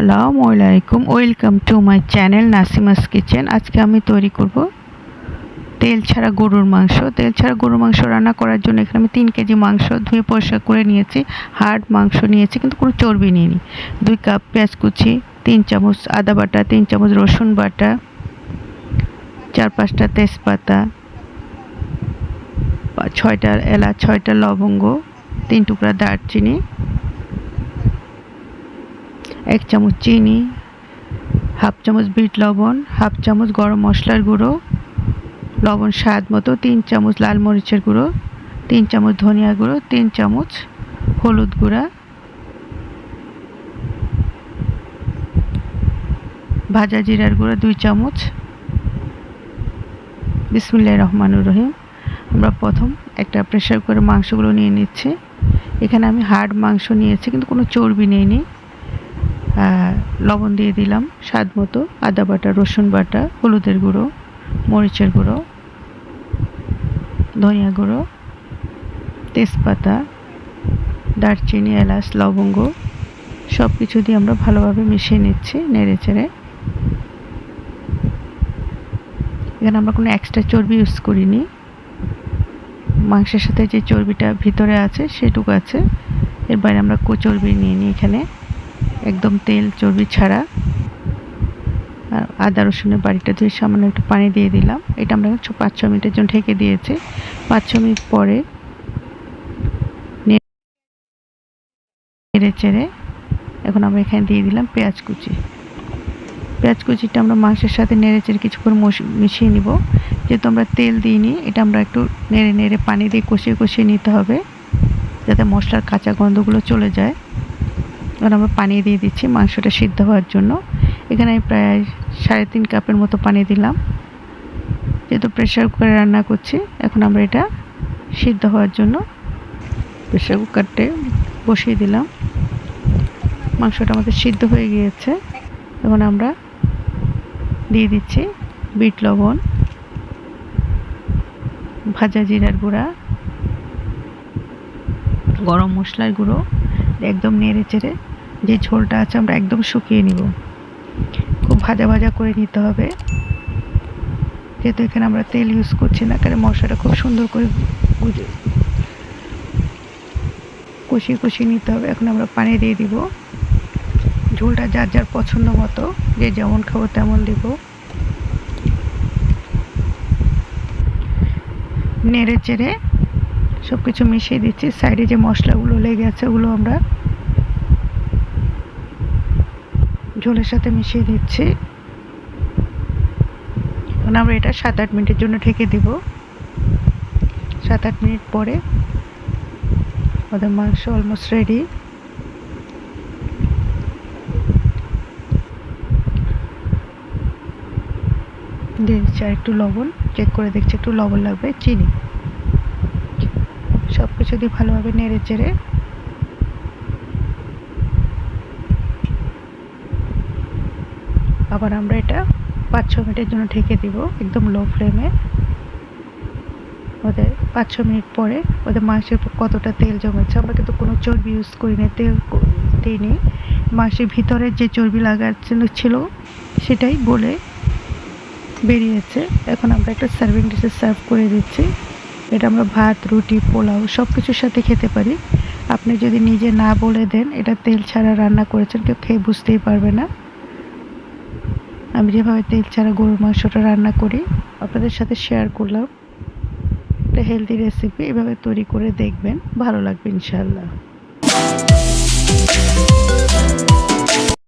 আসসালামু আলাইকুম, welcome to my channel Nasima's kitchen. আজকে আমি তৈরি করব তেল ছাড়া গরুর মাংস। তেল ছাড়া গরুর মাংস রান্না করার জন্য এখানে আমি 3 কেজি মাংস ধুয়ে পরিষ্কার করে নিয়েছি। হাড় মাংস নিয়েছি, কিন্তু কোনো চর্বি নিইনি। 2 কাপ পেঁয়াজ কুচি, 3 চামচ আদা বাটা, 3 চামচ রসুন বাটা, 4-5টা তেজপাতা, 6টা এলাচ, 6টা লবঙ্গ, 3 টুকরা দারচিনি, 1 চামচ চিনি, হাফ চামচ বিট লবণ, হাফ চামচ গরম মশলার গুঁড়ো, লবণ স্বাদ মতো, 3 চামচ লাল মরিচের গুঁড়ো, 3 চামচ ধনিয়া গুঁড়ো, 3 চামচ হলুদ গুঁড়া, ভাজা জিরার গুঁড়ো 2 চামচ। বিসমিল্লাহির রহমানির রহিম। আমরা প্রথম একটা প্রেসার কুকারে মাংসগুলো নিয়ে নিচ্ছি। এখানে আমি হাড় মাংস নিয়েছি, কিন্তু কোনো চর্বি নেইনি। লবণ দিয়ে দিলাম স্বাদ মতো, আদা বাটা, রসুন বাটা, হলুদের গুঁড়ো, মরিচের গুঁড়ো, ধনিয়া গুঁড়ো, তেজপাতা, দারচিনি, এলাচ, লবঙ্গ সব কিছু দিয়ে আমরা ভালোভাবে মিশিয়ে নিচ্ছি নেড়ে চেড়ে। এখানে আমরা কোনো এক্সট্রা চর্বি ইউজ করিনি। মাংসের সাথে যে চর্বিটা ভিতরে আছে সেটুকু আছে, এর বাইরে আমরা চর্বি নিয়ে নিই। এখানে একদম তেল চর্বি ছাড়া। আর আদা রসুনের বাড়িটা ধুয়ে সামান্য একটু পানি দিয়ে দিলাম। এটা আমরা 5-6 মিনিটের জন্য ঢেকে দিয়েছি। 5-6 মিনিট পরে নেড়ে চেড়ে এখন আমরা এখানে দিয়ে দিলাম পেঁয়াজ কুচি। পেঁয়াজ কুচিটা আমরা মাংসের সাথে নেড়ে চেড়ে কিছুক্ষণ মিশিয়ে নিব। যেহেতু আমরা তেল দিইনি, এটা আমরা একটু নেড়ে নেড়ে পানি দিয়ে কষিয়ে কষিয়ে নিতে হবে, যাতে মশলার কাঁচা গন্ধগুলো চলে যায়। এবার আমরা পানি দিয়ে দিচ্ছি মাংসটা সিদ্ধ হওয়ার জন্য। এখানে আমি প্রায় 3.5 কাপের মতো পানি দিলাম। যেহেতু প্রেসার কুকারে রান্না করছি, এখন আমরা এটা সিদ্ধ হওয়ার জন্য প্রেসার কুকারটা বসিয়ে দিলাম। মাংসটা আমাদের সিদ্ধ হয়ে গিয়েছে। এখন আমরা দিয়ে দিচ্ছি বিট লবণ, ভাজা জিরার গুঁড়া, গরম মশলার গুঁড়ো, একদম নেড়ে চেড়ে যে ঝোলটা আছে আমরা একদম শুকিয়ে নিব। খুব ভাজা ভাজা করে নিতে হবে, যেহেতু এখানে আমরা তেল ইউজ করছি না, কারণ মশলাটা খুব সুন্দর করে কষিয়ে কষিয়ে নিতে হবে। এখন আমরা পানি দিয়ে দিব। ঝোলটা যার যার পছন্দ মতো, যে যেমন খাবো তেমন দিব। নেড়ে চেড়ে সব কিছু মিশিয়ে দিচ্ছি। সাইডে যে মশলাগুলো লেগে আছে ওগুলো আমরা ঝোলের সাথে মিশিয়ে দিচ্ছি। এখন আমরা এটা 7-8 মিনিটের জন্য ঢেকে দিব। 7-8 মিনিট পরে আমাদের মাংস অলমোস্ট রেডি। দিয়ে দিচ্ছি আর একটু লবণ, চেক করে দেখছি একটু লবণ লাগবে, চিনি, সব কিছু দিয়ে ভালোভাবে নেড়ে চেড়ে আবার আমরা এটা 5-6 মিনিটের জন্য ঢেকে দিব একদম লো ফ্লেমে। ওদের 5-6 মিনিট পরে ওদের মাংসের কতটা তেল জমেছে। আমরা কিন্তু কোনো চর্বি ইউজ করি না, তেল দিইনি। মাংসের ভিতরে যে চর্বি লাগার ছিল সেটাই বলে বেরিয়েছে। এখন আমরা একটা সার্ভিং ডিশে সার্ভ করে দিচ্ছি। এটা আমরা ভাত, রুটি, পোলাও সব কিছুর সাথে খেতে পারি। আপনি যদি নিজে না বলে দেন এটা তেল ছাড়া রান্না করেছেন, কেউ খেয়ে বুঝতেই পারবে না। আমি যেভাবে তেল ছাড়া গরুর মাংসটা রান্না করি আপনাদের সাথে শেয়ার করলাম। একটা হেলদি রেসিপি, এভাবে তৈরি করে দেখবেন, ভালো লাগবে ইনশাআল্লাহ।